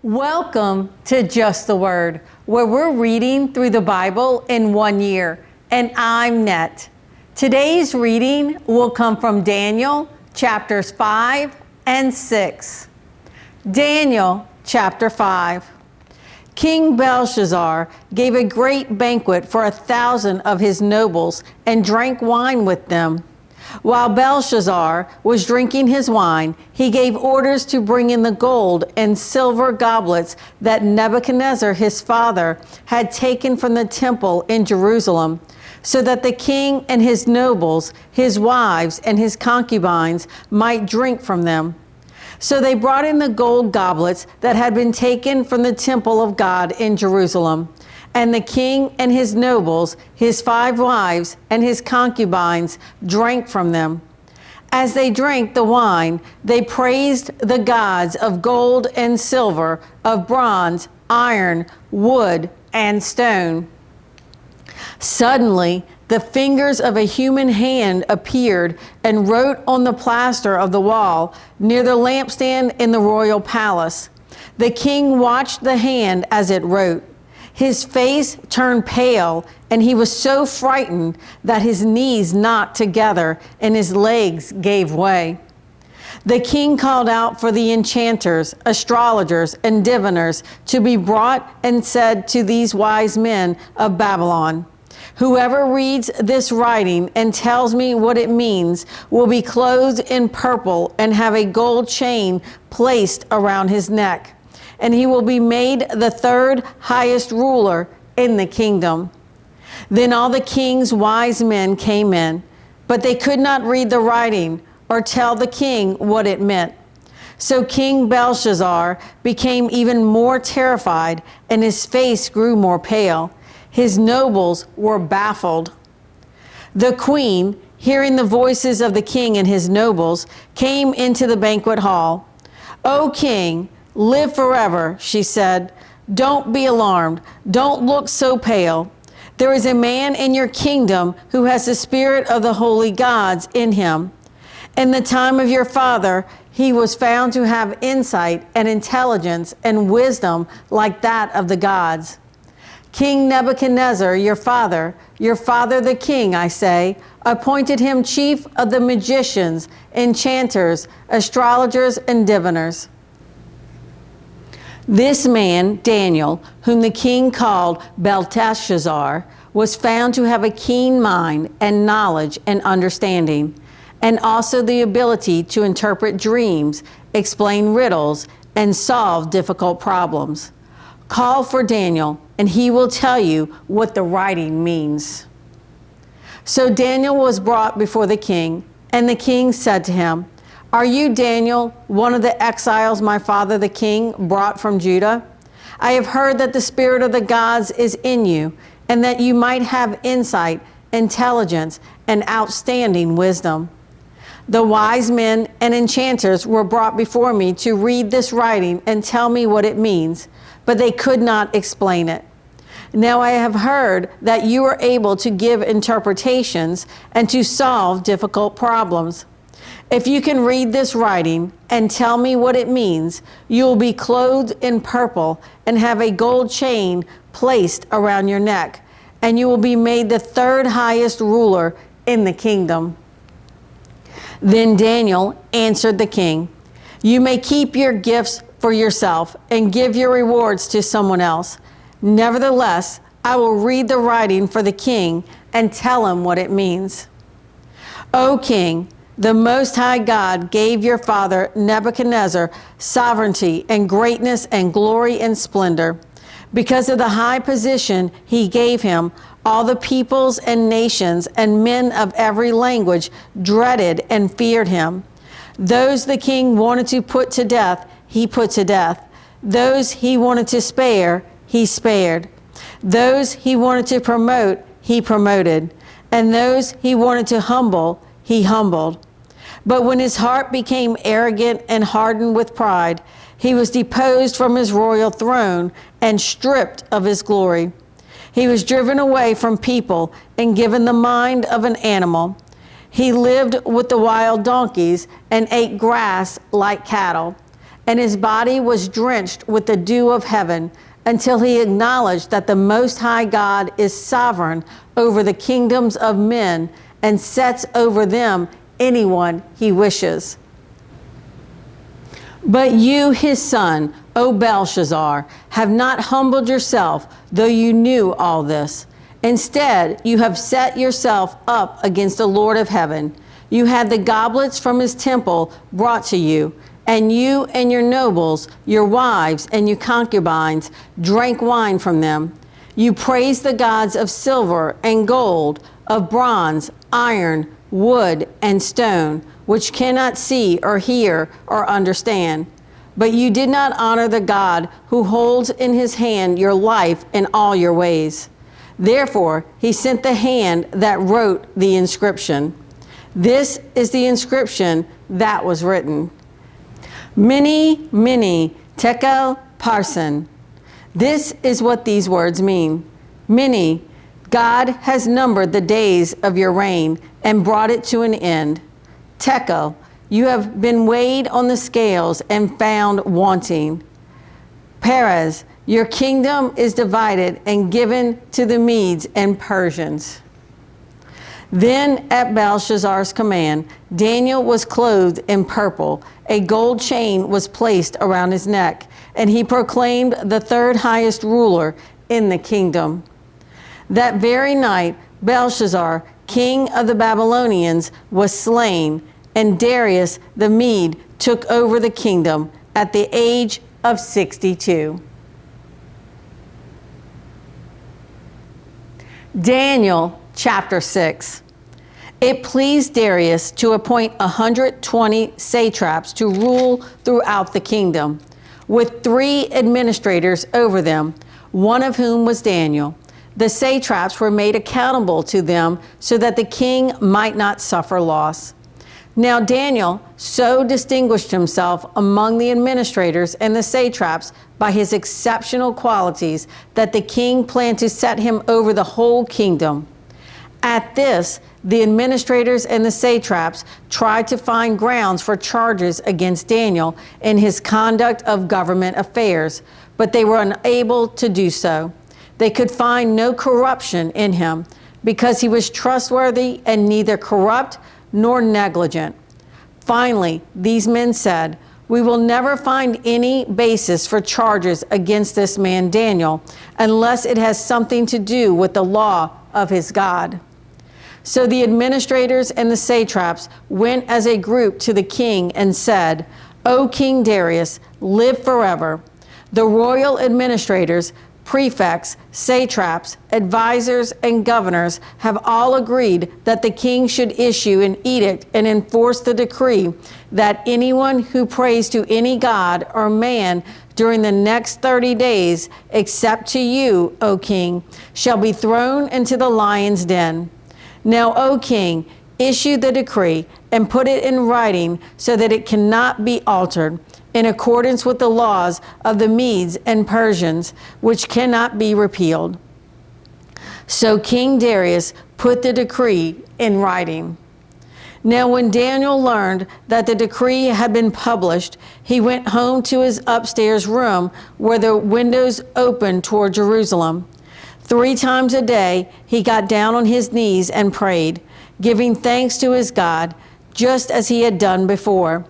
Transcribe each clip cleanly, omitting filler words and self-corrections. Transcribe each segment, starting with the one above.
Welcome to Just the Word, where we're reading through the Bible in 1 year. And I'm Net. Today's reading will come from Daniel chapters 5 and 6. Daniel chapter 5. King Belshazzar gave a great banquet for 1,000 of his nobles and drank wine with them. While Belshazzar was drinking his wine, he gave orders to bring in the gold and silver goblets that Nebuchadnezzar his father had taken from the temple in Jerusalem, so that the king and his nobles, his wives, and his concubines might drink from them. So they brought in the gold goblets that had been taken from the temple of God in Jerusalem. And the king and his nobles, his 5 wives, and his concubines drank from them. As they drank the wine, they praised the gods of gold and silver, of bronze, iron, wood, and stone. Suddenly, the fingers of a human hand appeared and wrote on the plaster of the wall near the lampstand in the royal palace. The king watched the hand as it wrote. His face turned pale, and he was so frightened that his knees knocked together and his legs gave way. The king called out for the enchanters, astrologers, and diviners to be brought and said to these wise men of Babylon, "Whoever reads this writing and tells me what it means will be clothed in purple and have a gold chain placed around his neck. And he will be made the 3rd highest ruler in the kingdom." Then all the king's wise men came in, but they could not read the writing or tell the king what it meant. So King Belshazzar became even more terrified, and his face grew more pale. His nobles were baffled. The queen, hearing the voices of the king and his nobles, came into the banquet hall. "O king, live forever," she said. "Don't be alarmed. Don't look so pale. There is a man in your kingdom who has the spirit of the holy gods in him. In the time of your father, he was found to have insight and intelligence and wisdom like that of the gods. King Nebuchadnezzar, your father the king, I say, appointed him chief of the magicians, enchanters, astrologers, and diviners. This man, Daniel, whom the king called Belteshazzar, was found to have a keen mind and knowledge and understanding, and also the ability to interpret dreams, explain riddles, and solve difficult problems. Call for Daniel, and he will tell you what the writing means." So Daniel was brought before the king, and the king said to him, "Are you Daniel, one of the exiles my father the king brought from Judah? I have heard that the spirit of the gods is in you, and that you might have insight, intelligence, and outstanding wisdom. The wise men and enchanters were brought before me to read this writing and tell me what it means, but they could not explain it. Now I have heard that you are able to give interpretations and to solve difficult problems. If you can read this writing and tell me what it means, you will be clothed in purple and have a gold chain placed around your neck, and you will be made the 3rd highest ruler in the kingdom." Then Daniel answered the king, "You may keep your gifts for yourself and give your rewards to someone else. Nevertheless, I will read the writing for the king and tell him what it means. O king, the Most High God gave your father Nebuchadnezzar sovereignty and greatness and glory and splendor. Because of the high position he gave him, all the peoples and nations and men of every language dreaded and feared him. Those the king wanted to put to death, he put to death. Those he wanted to spare, he spared. Those he wanted to promote, he promoted. And those he wanted to humble, he humbled. But when his heart became arrogant and hardened with pride, he was deposed from his royal throne and stripped of his glory. He was driven away from people and given the mind of an animal. He lived with the wild donkeys and ate grass like cattle. and his body was drenched with the dew of heaven, until he acknowledged that the Most High God is sovereign over the kingdoms of men and sets over them anyone he wishes. But you, his son, O Belshazzar, have not humbled yourself, though you knew all this. Instead, you have set yourself up against the Lord of heaven. You had the goblets from his temple brought to you, and you and your nobles, your wives and your concubines drank wine from them. You praised the gods of silver and gold, of bronze, iron, wood, and stone, which cannot see or hear or understand. But you did not honor the God who holds in his hand your life in all your ways. Therefore, he sent the hand that wrote the inscription. This is the inscription that was written. Mene, mene, tekel, parsin. This is what these words mean. Mene, God has numbered the days of your reign and brought it to an end. Tekel, you have been weighed on the scales and found wanting. Peres, your kingdom is divided and given to the Medes and Persians. Then at Belshazzar's command, Daniel was clothed in purple. A gold chain was placed around his neck, and he proclaimed the third highest ruler in the kingdom. That very night, Belshazzar, king of the Babylonians, was slain, and Darius the Mede took over the kingdom at the age of 62. Daniel chapter 6. It pleased Darius to appoint 120 satraps to rule throughout the kingdom, with 3 administrators over them, one of whom was Daniel. The satraps were made accountable to them so that the king might not suffer loss. Now Daniel so distinguished himself among the administrators and the satraps by his exceptional qualities that the king planned to set him over the whole kingdom. At this, the administrators and the satraps tried to find grounds for charges against Daniel in his conduct of government affairs, but they were unable to do so. They could find no corruption in him, because he was trustworthy and neither corrupt nor negligent. Finally, these men said, "We will never find any basis for charges against this man Daniel, unless it has something to do with the law of his God." So the administrators and the satraps went as a group to the king and said, "O King Darius, live forever. The royal administrators, prefects, satraps, advisors, and governors have all agreed that the king should issue an edict and enforce the decree that anyone who prays to any god or man during the next 30 days, except to you, O king, shall be thrown into the lion's den. Now, O king, issue the decree and put it in writing so that it cannot be altered, in accordance with the laws of the Medes and Persians, which cannot be repealed." So King Darius put the decree in writing. Now when Daniel learned that the decree had been published, he went home to his upstairs room where the windows opened toward Jerusalem. 3 times a day he got down on his knees and prayed, giving thanks to his God, just as he had done before.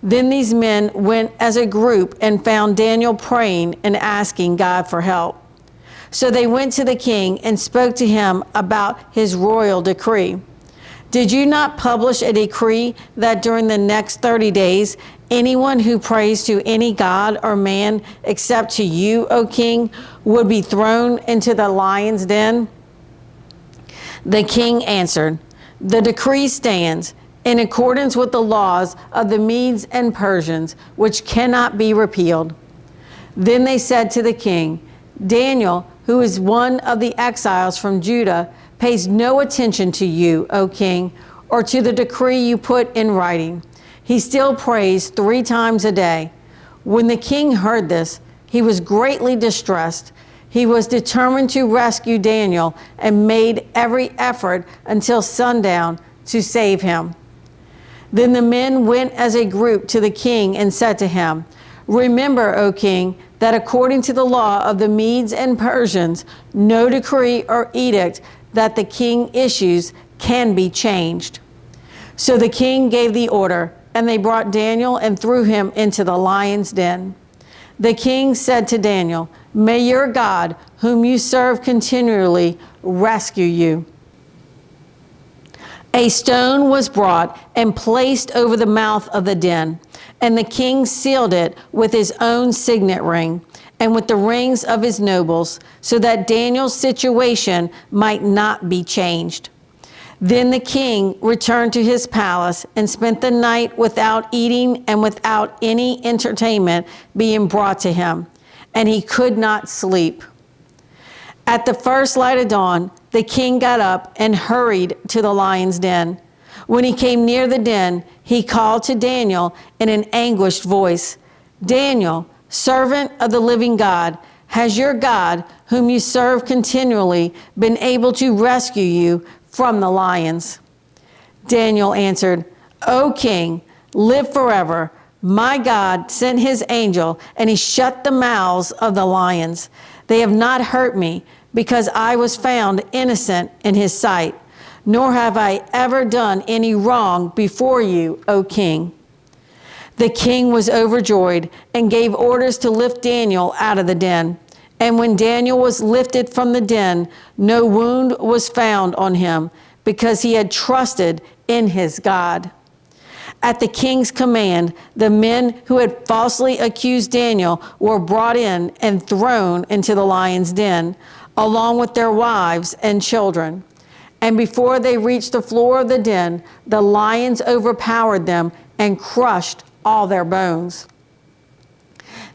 Then these men went as a group and found Daniel praying and asking God for help. So they went to the king and spoke to him about his royal decree. "Did you not publish a decree that during the next 30 days, anyone who prays to any god or man except to you, O king, would be thrown into the lion's den?" The king answered, "The decree stands in accordance with the laws of the Medes and Persians, which cannot be repealed." Then they said to the king, "Daniel, who is one of the exiles from Judah, pays no attention to you, O king, or to the decree you put in writing. He still prays 3 times a day." When the king heard this, he was greatly distressed. He was determined to rescue Daniel and made every effort until sundown to save him. Then the men went as a group to the king and said to him, Remember, O king, that according to the law of the Medes and Persians, no decree or edict that the king issues can be changed." So the king gave the order, and they brought Daniel and threw him into the lion's den. The king said to Daniel, "May your God, whom you serve continually, rescue you." A stone was brought and placed over the mouth of the den, and the king sealed it with his own signet ring and with the rings of his nobles, so that Daniel's situation might not be changed. Then the king returned to his palace and spent the night without eating and without any entertainment being brought to him, and he could not sleep. At the first light of dawn, the king got up and hurried to the lion's den. When he came near the den, he called to Daniel in an anguished voice, "Daniel, servant of the living God, has your God, whom you serve continually, been able to rescue you from the lions?" Daniel answered, "O king, live forever. My God sent his angel, and he shut the mouths of the lions. They have not hurt me, because I was found innocent in his sight, nor have I ever done any wrong before you, O king." The king was overjoyed and gave orders to lift Daniel out of the den. And when Daniel was lifted from the den, no wound was found on him, because he had trusted in his God. At the king's command, the men who had falsely accused Daniel were brought in and thrown into the lion's den, along with their wives and children. And before they reached the floor of the den, the lions overpowered them and crushed all their bones.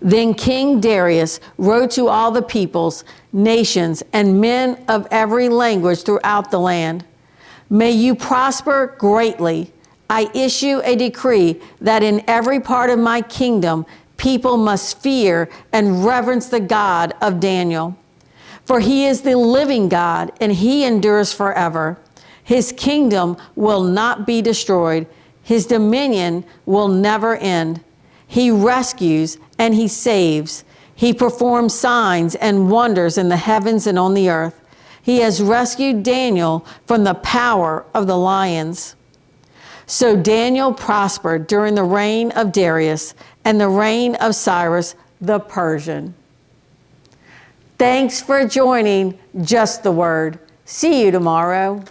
Then King Darius wrote to all the peoples, nations, and men of every language throughout the land, "May you prosper greatly. I issue a decree that in every part of my kingdom, people must fear and reverence the God of Daniel. For he is the living God, and he endures forever. His kingdom will not be destroyed. His dominion will never end. He rescues and he saves. He performs signs and wonders in the heavens and on the earth. He has rescued Daniel from the power of the lions." So Daniel prospered during the reign of Darius and the reign of Cyrus the Persian. Thanks for joining Just the Word. See you tomorrow.